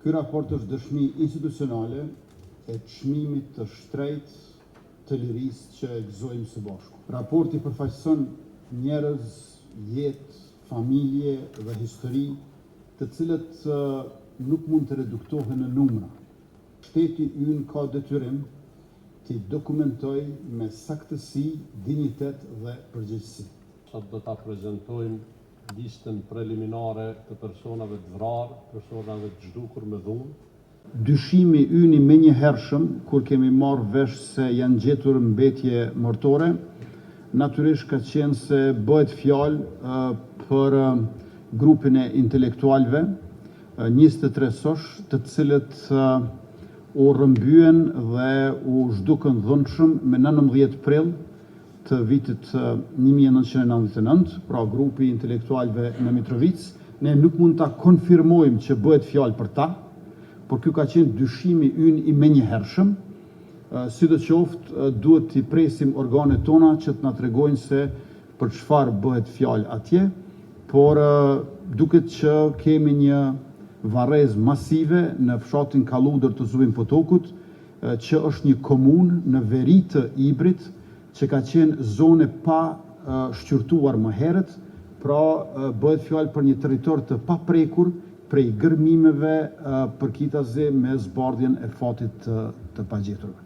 Ky raport është dëshmi institucionale e çmimit të shtrejtë të lirisë që e gëzojmë së bashku. Raporti përfaqëson njerëz, jetë, familje dhe histori, të cilët nuk mund të reduktohen në numra. Shteti ynë ka detyrim të dokumentoj me saktësi, dinjitet dhe përgjegjësi. Sot do ta prezantojmë listën preliminare të personave të vrarë, personave të zhdukur me dhunë. Dyshimi ynë i menjëhershëm, kur kemi marrë vesh se janë gjetur mbetje mortore, natyrisht ka qenë se bëhet fjalë për grupin e intelektualëve, 23 sosh, të cilët u rrëmbyen dhe u zhdukën dhunshëm me 19 prill të vitit 1999, pra grupi intelektualëve në Mitrovic. Ne nuk mund ta konfirmojmë që bëhet fjalë për ta, por ky ka qenë dyshimi ynë i menjëhershëm. Sidoqoftë duhet t'i presim organet tona që të na tregojnë se për çfarë bëhet fjalë atje, por duket që kemi një varrezë masive në fshatin Kalludër të Zubin Potokut, që është një komunë në veri të Ibrit, që ka qenë zone pa shqyrtuar më herët, pra bëhet fjalë për një territor të paprekur prej gërmimeve përkitazi me zbardhjen e fatit të pagjeturve.